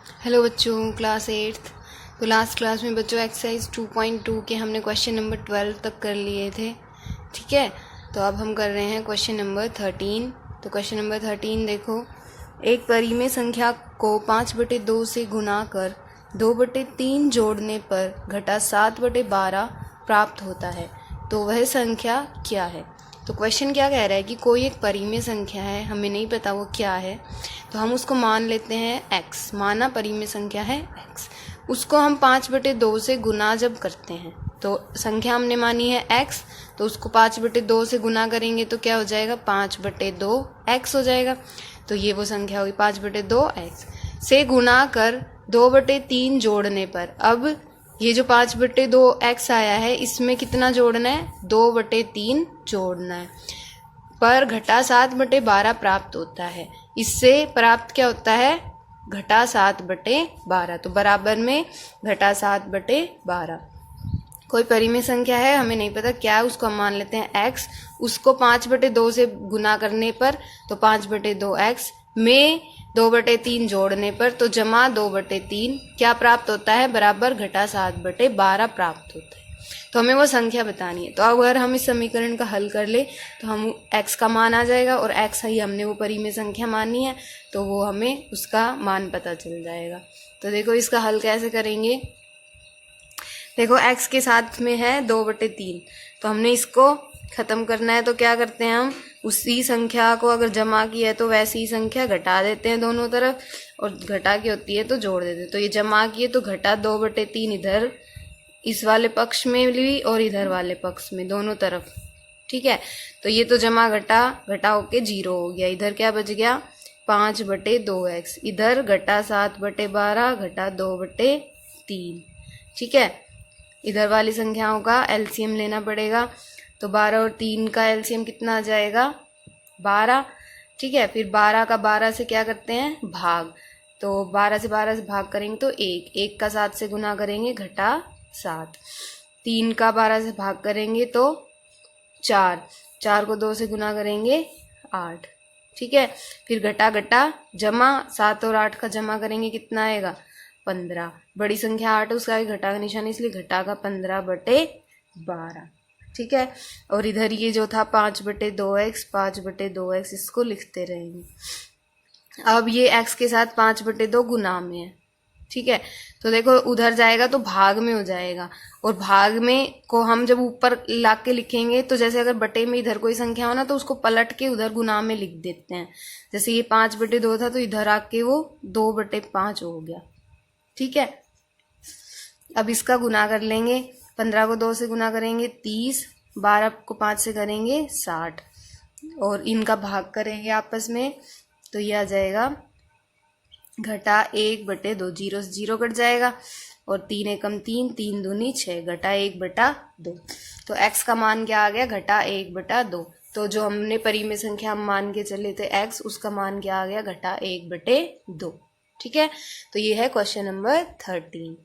Hello बच्चों, class eighth. तो last class में बच्चों एक्सरसाइज 2.2 के हमने क्वेश्चन नंबर 12 तक कर लिए थे। ठीक है, तो अब हम कर रहे हैं क्वेश्चन नंबर 13। तो क्वेश्चन नंबर 13 देखो, एक परिमेय संख्या को 5/2 से गुना कर 2/3 जोड़ने पर घटा 7/12 प्राप्त होता है, तो वह संख्या क्या है। तो क्वेश्चन क्या कह रहा है कि कोई एक परिमेय संख्या है, हमें नहीं पता वो क्या है, तो हम उसको मान लेते हैं x। माना परिमेय संख्या है x, उसको हम 5/2 से गुना जब करते हैं, तो संख्या हमने मानी है x, तो उसको 5/2 से गुना करेंगे तो क्या हो जाएगा, 5/2 x हो जाएगा। तो ये वो संख्या होगी 5/2 x से गुना कर 2/3 जोड़ने पर। अब ये जो 5/2 x आया है, इसमें कितना जोड़ना है, 2/3 जोड़ना है, पर घटा 7/12 प्राप्त होता है। इससे प्राप्त क्या होता है, घटा 7/12, तो बराबर में घटा 7/12। कोई परिमेय संख्या है, हमें नहीं पता क्या है, उसको हम मान लेते हैं x। उसको 5/2 से गुना करने पर तो 5/2 x में 2/3 जोड़ने पर तो जमा 2/3 क्या प्राप्त होता है, बराबर घटा 7/12 प्राप्त होता है। तो हमें वो संख्या बतानी है। तो अगर हम इस समीकरण का हल कर ले तो हम x का मान आ जाएगा, और x ही हमने वो परिमेय संख्या मानी है, तो वो हमें उसका मान पता चल जाएगा। तो देखो इसका हल कैसे करेंगे। देखो x के साथ में है 2/3, तो हमने इसको खत्म करना है, तो क्या करते हैं हम, उसी संख्या को अगर जमा किया है तो वैसी ही संख्या घटा देते हैं दोनों तरफ, और घटा की होती है तो जोड़ देते हैं। तो ये जमा किए तो घटा 2/3 इधर इस वाले पक्ष में भी और इधर वाले पक्ष में, दोनों तरफ। ठीक है, तो ये तो जमा घटा घटा होके 0 हो गया। इधर क्या बच गया, 5/2x, इधर घटा 7/12 घटा 2/3। ठीक है, इधर वाली संख्याओं का एलसीएम लेना पड़ेगा, तो 12 और 3 का एलसीएम कितना आ जाएगा, 12। ठीक है, फिर 12 का 12 से क्या करते हैं, भाग, तो 12 से 12 से भाग करेंगे तो 1 का 7 से गुना करेंगे घटा 7, 3 का 12 से भाग करेंगे तो 4 को 2 से गुना करेंगे 8। ठीक है, फिर घटा घटा जमा 7 और 8 का जमा करेंगे, कितना आएगा, 15। बड़ी संख्या 8 है, उसका आगे घटा का निशान, इसलिए घटा का 15/12। ठीक है, और इधर ये जो था 5/2x, इसको लिखते रहेंगे। अब ये x के साथ 5/2 गुना में है। ठीक है, तो देखो उधर जाएगा तो भाग में हो जाएगा, और भाग में को हम जब ऊपर ला के लिखेंगे तो जैसे अगर बटे में इधर कोई संख्या हो ना, तो उसको पलट के उधर गुना में लिख देते हैं। जैसे ये 5/2 था, तो इधर आके वो 2/5 हो गया। ठीक है, अब इसका गुना कर लेंगे, 15 को 2 से गुना करेंगे 30, 12 को 5 से करेंगे 60, और इनका भाग करेंगे आपस में, तो ये आ जाएगा घटा 1/2, 0 से 0 कट जाएगा, और 3 एकम 3, 3 दूनी 6, घटा 1/2। तो x का मान क्या आ गया, घटा 1/2। तो जो हमने परिमेय संख्या हम मान के चले थे x, उसका मान क्या आ गया, घटा 1/2। ठीक है, तो ये है क्वेश्चन नंबर 13।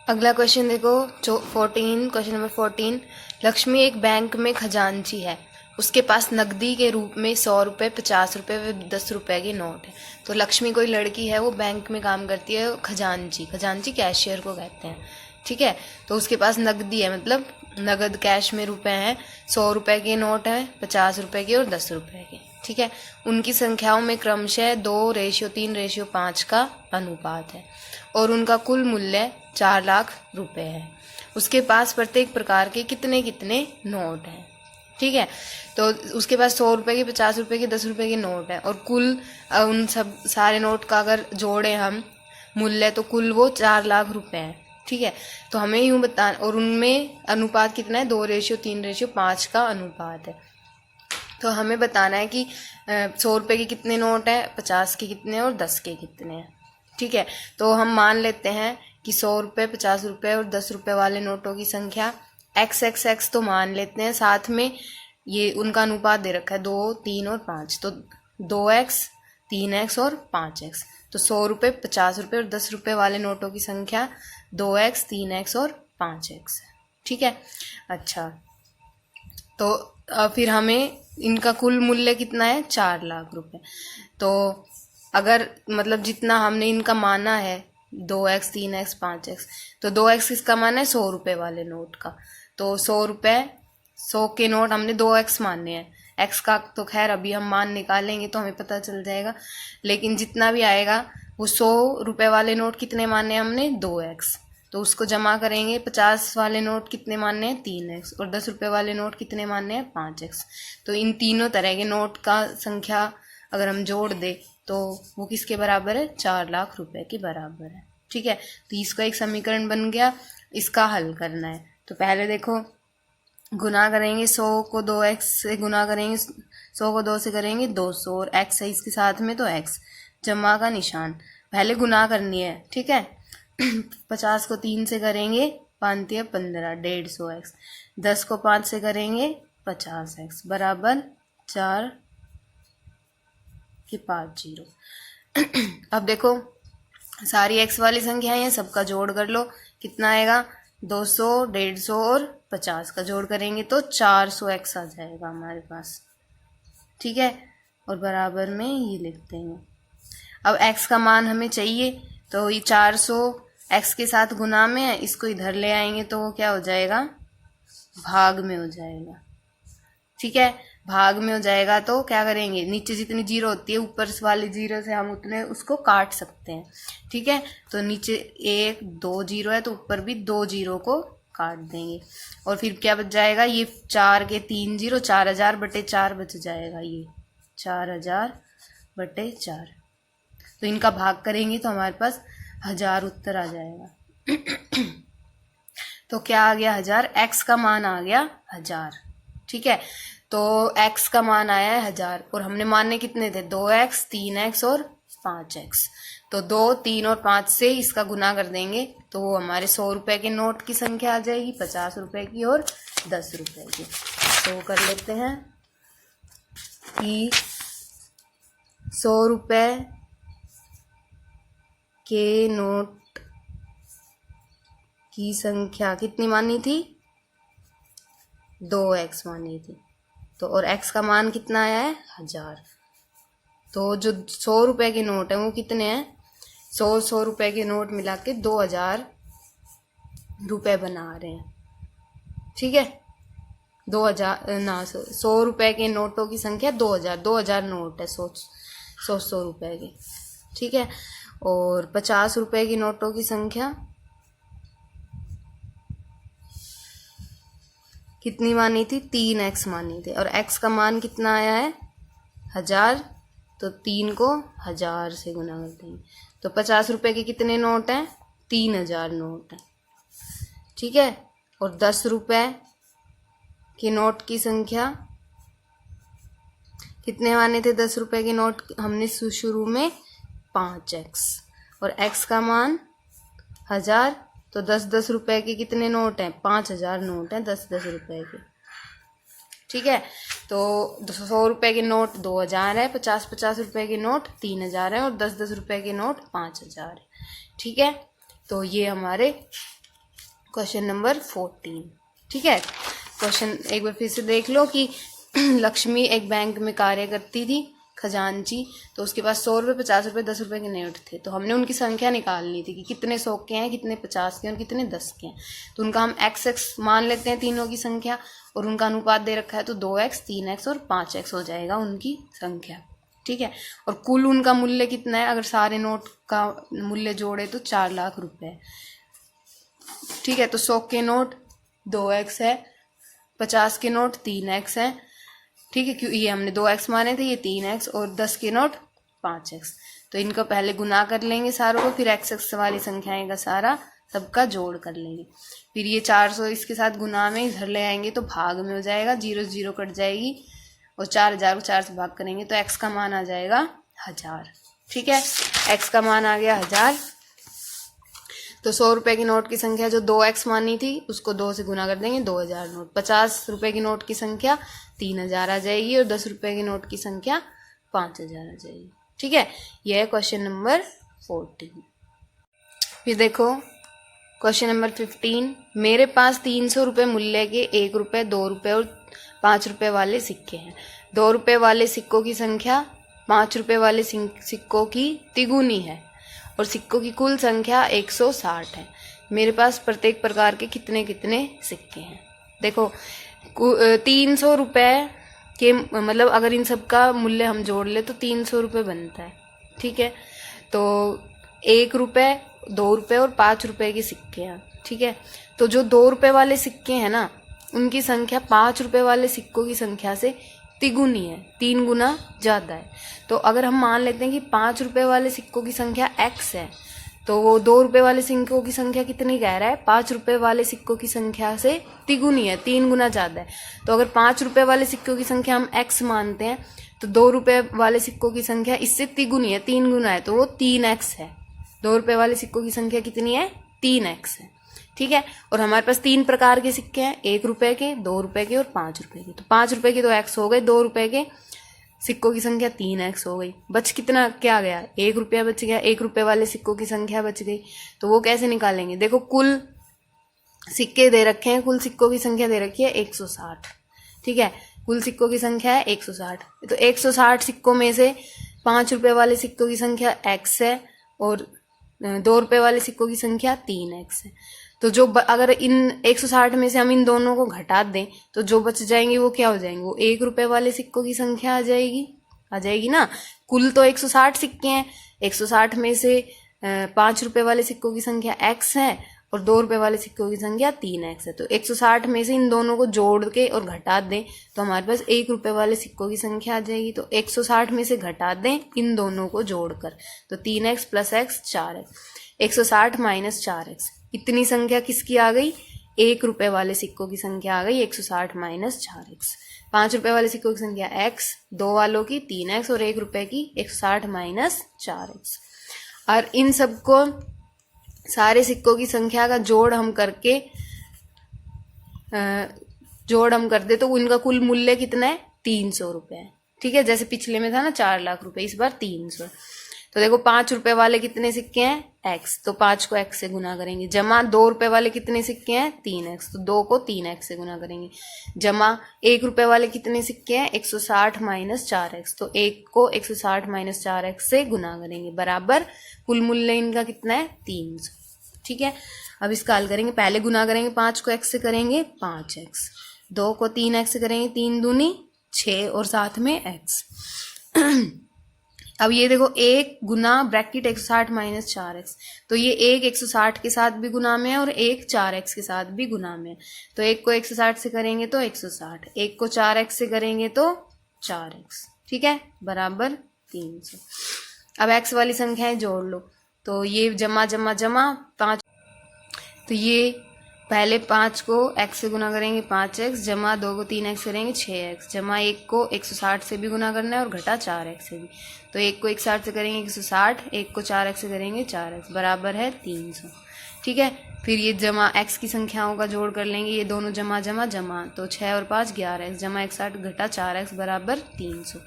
अगला क्वेश्चन देखो, जो 14, क्वेश्चन नंबर 14। लक्ष्मी एक बैंक में खजांची है, उसके पास नकदी के रूप में 100 रुपये, 50 रुपये व 10 रुपये के नोट है। तो लक्ष्मी कोई लड़की है, वो बैंक में काम करती है, खजांची कैशियर को कहते हैं। ठीक है, तो उसके पास नकदी है, मतलब नगद कैश में रुपए हैं, 100 रुपये के नोट है, 50 रुपये के और 10 रुपये के। ठीक है, उनकी संख्याओं में क्रमशः 2:3:5 का अनुपात है, और उनका कुल मूल्य 4 लाख रुपए है। उसके पास प्रत्येक प्रकार के कितने कितने नोट हैं। ठीक है, तो उसके पास 100 रुपये के, 50 रुपये के, 10 रुपये के नोट है, और कुल उन सब सारे नोट का अगर जोड़े हम मूल्य, तो कुल वो 4 लाख रुपए हैं। ठीक है, तो हमें यूं बता, और उनमें अनुपात कितना है, 2:3:5 का अनुपात है। तो हमें बताना है कि 100 रुपये के कितने नोट हैं, 50 के कितने और 10 के कितने हैं। ठीक है, तो हम मान लेते हैं कि 100 रुपये, 50 रुपये और 10 रुपये वाले नोटों की संख्या x तो मान लेते हैं, साथ में ये उनका अनुपात दे रखा है 2, 3 और 5, तो 2x, 3x और 5x। तो 100 रुपये, 50 रुपये और 10 रुपये वाले नोटों की संख्या 2x, 3x और 5x। ठीक है, अच्छा, तो फिर हमें इनका कुल मूल्य कितना है, 4 लाख रुपए। तो अगर मतलब जितना हमने इनका माना है 2x 3x 5x, तो 2x किसका माना है 100 रुपये वाले नोट का। तो 100 रुपये 100 के नोट हमने 2x माने हैं। x का तो खैर अभी हम मान निकालेंगे तो हमें पता चल जाएगा, लेकिन जितना भी आएगा वो 100 रुपये वाले नोट कितने माने हैं हमने 2x, तो उसको जमा करेंगे। 50 वाले नोट कितने मानने हैं 3x, और 10 रुपये वाले नोट कितने मानने हैं 5x। तो इन तीनों तरह के नोट का संख्या अगर हम जोड़ दे तो वो किसके बराबर है 4 लाख रुपए के बराबर है। ठीक है, तो इसका एक समीकरण बन गया। इसका हल करना है तो पहले देखो गुना करेंगे, 100 को 2x से गुना करेंगे, 100 को 2 से करेंगे 200, और x है इसके साथ में तो x, जमा का निशान, पहले गुना करनी है। ठीक है 50 को 3 से करेंगे 5 या 15 150x, 10 को 5 से करेंगे 50x बराबर 4 के 5 0। अब देखो सारी x वाली संख्याएं हैं, सबका जोड़ कर लो, कितना आएगा 200 150 और 50 का जोड़ करेंगे तो 400x आ जाएगा हमारे पास। ठीक है, और बराबर में ये लिखते हैं। अब x का मान हमें चाहिए, तो ये 400 x के साथ गुना में है, इसको इधर ले आएंगे तो वो क्या हो जाएगा भाग में हो जाएगा। ठीक है, भाग में हो जाएगा तो क्या करेंगे, नीचे जितनी जीरो होती है ऊपर वाली जीरो से हम उतने उसको काट सकते हैं। ठीक है, तो नीचे 1 2 जीरो है तो ऊपर भी 2 जीरो को काट देंगे, और फिर क्या बच जाएगा, ये 4 के 3 जीरो 4000/4 बच जाएगा, ये 4000/4। तो इनका भाग करेंगे तो हमारे पास 1000 उत्तर आ जाएगा। तो क्या आ गया 1000, x का मान आ गया 1000। ठीक है, तो x का मान आया है 1000, और हमने मानने कितने थे 2x 3x और 5x, तो 2 3 और 5 से इसका गुना कर देंगे तो वो हमारे 100 रुपए के नोट की संख्या आ जाएगी, 50 रुपए की और 10 रुपए की। तो कर लेते हैं कि 100 रुपए के नोट की संख्या कितनी मानी थी 2x मानी थी, तो और x का मान कितना आया है 1000। तो जो 100 रुपए के नोट है वो कितने हैं 100 रुपए के नोट मिला के 2000 रुपए बना रहे हैं। ठीक है, 100 रुपए के नोटों की संख्या 2000 नोट है 100 रुपए के। ठीक है, और 50 रुपए की नोटों की संख्या कितनी मानी थी 3x मानी थी, और x का मान कितना आया है 1000, तो 3 को 1000 से गुना कर देंगे तो 50 रुपए के कितने नोट हैं 3000 नोट हैं। ठीक है, और 10 रुपए के नोट की संख्या कितने माने थे 10 रुपए के नोट हमने शुरू में 5x, और x का मान 1000, तो 10 रुपए के कितने नोट हैं 5000 नोट हैं 10 रुपए के। ठीक है, तो 100 रुपए के नोट 2000 है, 50 रुपए के नोट 3000 है, और 10 रुपए के नोट 5000 है। ठीक है, तो ये हमारे क्वेश्चन नंबर 14। ठीक है, क्वेश्चन एक बार फिर से देख लो कि लक्ष्मी एक बैंक में कार्य करती थी, खजांची, तो उसके पास 100 रुपये 50 रुपये 10 रुपये के नोट थे, तो हमने उनकी संख्या निकालनी थी कि कितने 100 के हैं, कितने 50 के हैं और कितने 10 के हैं। तो उनका हम x मान लेते हैं तीनों की संख्या, और उनका अनुपात दे रखा है तो 2x 3x और 5x हो जाएगा उनकी संख्या। ठीक है, और कुल उनका मूल्य कितना है, अगर सारे नोट का मूल्य जोड़े तो 4 लाख रुपए। ठीक है, तो 100 के नोट 2x है, 50 के नोट 3x है। ठीक है, क्यों ये हमने 2x माने थे, ये 3x, और 10 के नोट 5x। तो इनको पहले गुना कर लेंगे सारों को, फिर x वाली संख्याएं का सारा सबका जोड़ कर लेंगे। फिर ये 400 इसके साथ गुना में इधर ले आएंगे तो भाग में हो जाएगा, 0 0 कट जाएगी, और 4000 को 4 से भाग करेंगे तो x का मान आ जाएगा 1000। ठीक है, x का मान आ गया 1000। तो 100 रुपए की नोट की संख्या जो 2x मानी थी उसको 2 से गुना कर देंगे, 2000 नोट। 50 रुपए की नोट की संख्या 3000 आ जाएगी, और 10 रुपए की नोट की संख्या 5000 आ जाएगी। ठीक है, यह है क्वेश्चन नंबर 14। फिर देखो क्वेश्चन नंबर 15, मेरे पास 300 रुपये मूल्य के 1 रुपये 2 रुपये और 5 रुपये वाले सिक्के हैं। 2 रुपये वाले सिक्कों की संख्या 5 रुपए वाले सिक्कों की तिगुनी है और सिक्कों की कुल संख्या 160 है। मेरे पास प्रत्येक प्रकार के कितने कितने सिक्के हैं। देखो 300 रुपये के मतलब अगर इन सब का मूल्य हम जोड़ ले तो 300 रुपये बनता है। ठीक है, तो 1 रुपये, 2 रुपये और 5 रुपये के सिक्के हैं। ठीक है, तो जो 2 रुपये वाले सिक्के हैं ना, उनकी संख्या 5 रुपये वाले सिक्कों की संख्या से तिगुनी है, 3 गुना ज़्यादा है। तो अगर हम मान लेते हैं कि 5 रुपये वाले सिक्कों की संख्या x है, तो वो 2 रुपये वाले सिक्कों की संख्या कितनी कह रहा है? 5 रुपये वाले सिक्कों की संख्या से तिगुनी है, 3 गुना ज़्यादा है। तो अगर 5 रुपये वाले सिक्कों की संख्या हम x मानते हैं तो 2 रुपये वाले सिक्कों की संख्या इससे तिगुनी है, 3 गुना है, तो वो 3x है। 2 रुपये वाले सिक्कों की संख्या कितनी है? 3x है। ठीक है, और हमारे पास 3 प्रकार के सिक्के हैं, 1 रुपये के, 2 रुपये के और 5 रुपये के। तो 5 रुपये के तो x हो गए, 2 रुपये के सिक्कों की संख्या 3x हो गई। बच कितना क्या गया? 1 रुपया बच गया। 1 रुपये वाले सिक्कों की संख्या बच गई। तो वो कैसे निकालेंगे? देखो कुल सिक्के दे रखे हैं, कुल सिक्कों की संख्या दे रखी है 160। ठीक है, कुल सिक्कों की संख्या है 160। तो 160 सिक्कों में से 5 रुपये वाले सिक्कों की संख्या x है और 2 रुपये वाले सिक्कों की संख्या 3x है। तो जो अगर इन 160 में से हम इन दोनों को घटा दें तो जो बच जाएंगे वो क्या हो जाएंगे? वो 1 रुपये वाले सिक्कों की संख्या आ जाएगी ना। कुल तो 160 सिक्के हैं, 160 में से 5 रुपये वाले सिक्कों की संख्या x है और 2 रुपये वाले सिक्कों की संख्या 3x है। तो 160 में से इन दोनों को जोड़ के और घटा दें तो हमारे पास 1 रुपये वाले सिक्कों की संख्या आ जाएगी। तो 160 में से घटा दें इन दोनों को जोड़कर, तो 3x plus x 4x, 160 minus 4x, इतनी संख्या किसकी आ गई? 1 रुपये वाले सिक्कों की संख्या आ गई 160 माइनस 4x। 5 रुपये वाले सिक्कों की संख्या x, 2 वालों की 3x और 1 रुपये की 160 माइनस 4x। और इन सबको सारे सिक्कों की संख्या का जोड़ हम कर दे तो उनका कुल मूल्य कितना है? 300 रुपये है। ठीक है, जैसे पिछले में था ना 4 लाख रुपए, इस बार 300। तो देखो 5 रुपये वाले कितने सिक्के हैं? x, तो 5 को x से गुना करेंगे। जमा 2 रुपये वाले कितने सिक्के हैं? 3x, तो 2 को 3x से गुना करेंगे। जमा 1 रुपये वाले कितने सिक्के हैं? 160 माइनस 4x, तो 1 को 160 माइनस 4x से गुना करेंगे, बराबर कुल मूल्य इनका कितना है? 300। ठीक है, अब इसका हल करेंगे। पहले गुना करेंगे 5 को x से करेंगे 5x, 2 को 3x से करेंगे 3 दूनी 6 और साथ में x। अब ये देखो 1 गुना ब्रैकेट 160 माइनस 4x, तो ये 1 160 के साथ भी गुना में है और 1 4x के साथ भी गुना में है। तो 1 को 160 से करेंगे तो 160, 1 को 4x से करेंगे तो 4x। ठीक है, बराबर 300। अब x वाली संख्याएं जोड़ लो, तो ये जमा जमा जमा 5, तो ये पहले 5 को x से गुना करेंगे 5x, जमा 2 को 3x करेंगे 6x, जमा 1 को 160 से भी गुना करना है और घटा 4x से भी। तो 1 को 160 से करेंगे 160, 1 को 4x से करेंगे 4x, बराबर है 300। ठीक है, फिर ये जमा x की संख्याओं का जोड़ कर लेंगे, ये दोनों जमा जमा जमा, तो 6 और 5 11x, जमा 160 घटा 4x बराबर 300।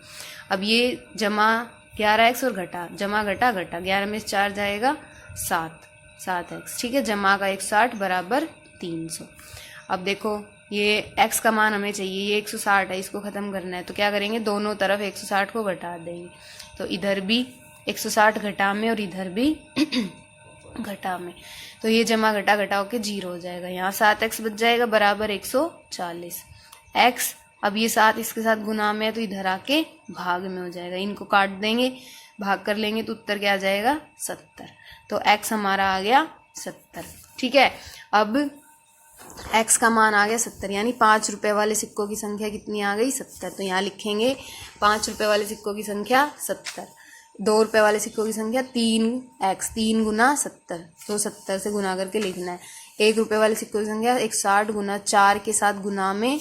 अब ये जमा 11x और घटा जमा घटा घटा 11 में 4 जाएगा 7x। ठीक है, जमा का 160 बराबर 300। अब देखो ये x का मान हमें चाहिए, ये 160 है, इसको ख़त्म करना है, तो क्या करेंगे? दोनों तरफ 160 को घटा देंगे, तो इधर भी 160 घटा में और इधर भी घटा में, तो ये जमा घटा घटा होके 0 हो जाएगा। यहाँ 7x बच जाएगा बराबर 140 x। अब ये 7 इसके साथ गुना में है तो इधर आके भाग में हो जाएगा, इनको काट देंगे, भाग कर लेंगे तो उत्तर क्या आ जाएगा? 70। तो x हमारा आ गया 70। ठीक है, अब x का मान आ गया 70, यानी 5 रुपये वाले सिक्कों की संख्या कितनी आ गई? 70। तो यहाँ लिखेंगे 5 रुपये वाले सिक्कों की संख्या 70, 2 रुपये वाले सिक्कों की संख्या 3x, 3 गुना 70, तो 70 से गुना करके लिखना है। 1 रुपये वाले सिक्कों की संख्या 160 गुना 4 के साथ गुना में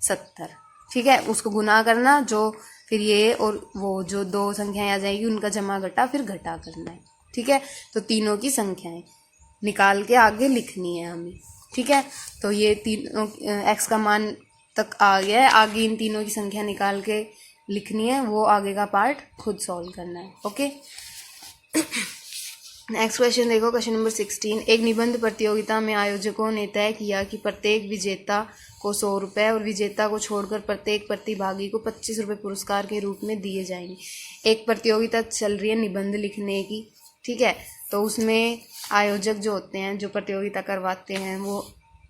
70। ठीक है, उसको गुना करना, जो फिर ये और वो जो 2 संख्याएं आ जाएगी उनका जमा घटा फिर घटा करना है। ठीक है, तो तीनों की संख्याएं निकाल के आगे लिखनी है हमें। ठीक है, तो ये तीनों x का मान तक आ गया है, आगे इन तीनों की संख्या निकाल के लिखनी है, वो आगे का पार्ट खुद सॉल्व करना है। ओके। नेक्स्ट क्वेश्चन देखो, क्वेश्चन नंबर 16। एक निबंध प्रतियोगिता में आयोजकों ने तय किया कि प्रत्येक विजेता को 100 रुपये और विजेता को छोड़कर प्रत्येक प्रतिभागी को 25 रुपये पुरस्कार के रूप में दिए जाएंगे। एक प्रतियोगिता चल रही है निबंध लिखने की, ठीक है। तो उसमें आयोजक जो होते हैं, जो प्रतियोगिता करवाते हैं, वो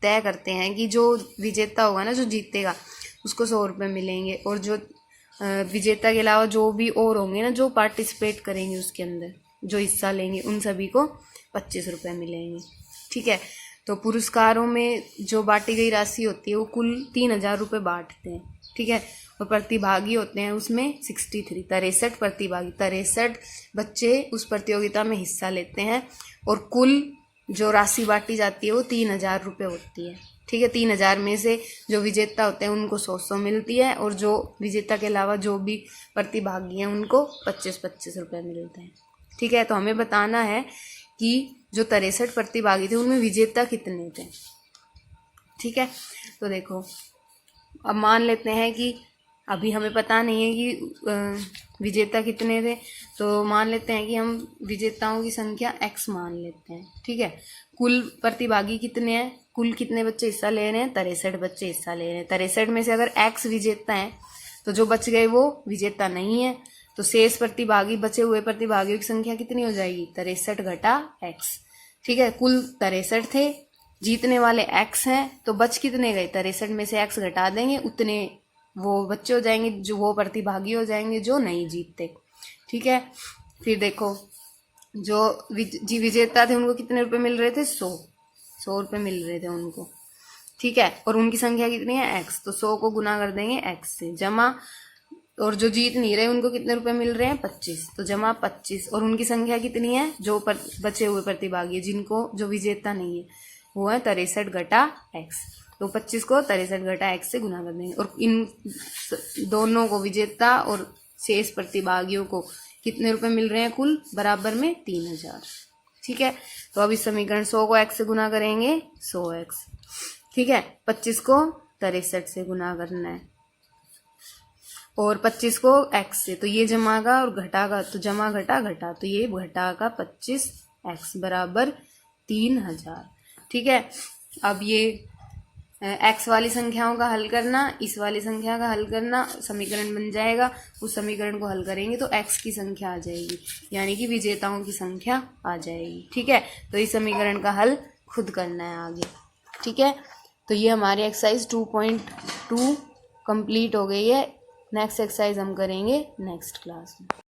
तय करते हैं कि जो विजेता होगा ना, जो जीतेगा, उसको 100 रुपये मिलेंगे, और जो विजेता के अलावा जो भी और होंगे ना, जो पार्टिसिपेट करेंगे उसके अंदर, जो हिस्सा लेंगे, उन सभी को 25 रुपये मिलेंगे, ठीक है। तो पुरस्कारों में जो बांटी गई राशि होती है वो कुल 3000 रुपये बांटते हैं, ठीक है। और प्रतिभागी होते हैं उसमें 63 प्रतिभागी, 63 बच्चे उस प्रतियोगिता में हिस्सा लेते हैं, और कुल जो राशि बांटी जाती है वो 3000 रुपये होती है, ठीक है। 3000 में से जो विजेता होते हैं उनको 100 मिलती है, और जो विजेता के अलावा जो भी प्रतिभागी हैं उनको 25 रुपये मिलते हैं, ठीक है। तो हमें बताना है कि जो 63 प्रतिभागी थे उनमें विजेता कितने थे, ठीक है। तो देखो, अब मान लेते हैं कि अभी हमें पता नहीं है कि विजेता कितने थे, तो मान लेते हैं कि हम विजेताओं की संख्या x मान लेते हैं, ठीक है। कुल प्रतिभागी कितने हैं, कुल कितने बच्चे हिस्सा ले रहे हैं, 63 बच्चे हिस्सा ले रहे हैं। 63 में से अगर x विजेता हैं तो जो बच गए वो विजेता नहीं है, तो शेष प्रतिभागी, बचे हुए प्रतिभागियों की संख्या कितनी हो जाएगी, 63 घटा x, ठीक है। कुल 63 थे, जीतने वाले x हैं, तो बच कितने गए, 63 में से x घटा देंगे, उतने वो बच्चे हो जाएंगे, जो वो प्रतिभागी हो जाएंगे जो नहीं जीतते, ठीक है। फिर देखो, जो विजेता थे उनको कितने रुपए मिल रहे थे, 100 रुपये मिल रहे थे उनको, ठीक है। और उनकी संख्या कितनी है, x, तो 100 को गुना कर देंगे x से, जमा, और जो जीत नहीं रहे उनको कितने रुपए मिल रहे हैं, 25, तो जमा 25, और उनकी संख्या कितनी है, जो बचे हुए प्रतिभागी है, जिनको, जो विजेता नहीं है, वो है 63 घटा x, तो 25 को 63 घटा x से गुना कर देंगे, और इन दोनों को, विजेता और शेष प्रतिभागियों को कितने रुपए मिल रहे हैं, कुल बराबर में 3000, ठीक है। तो अब इस समीकरण 100 को x से गुना करेंगे, 100x, ठीक है। 25 को 63 से गुना करना है, और 25 को x से, तो ये जमा का और घटा का, तो जमा घटा घटा, तो ये घटा का 25x बराबर 3000, ठीक है। अब ये x वाली संख्याओं का हल करना, इस वाली संख्या का हल करना, समीकरण बन जाएगा। उस समीकरण को हल करेंगे तो x की संख्या आ जाएगी, यानी कि विजेताओं की संख्या आ जाएगी, ठीक है। तो इस समीकरण का हल खुद करना है आगे, ठीक है। तो ये हमारी एक्सरसाइज 2.2 कंप्लीट हो गई है। नेक्स्ट एक्सरसाइज हम करेंगे नेक्स्ट क्लास में।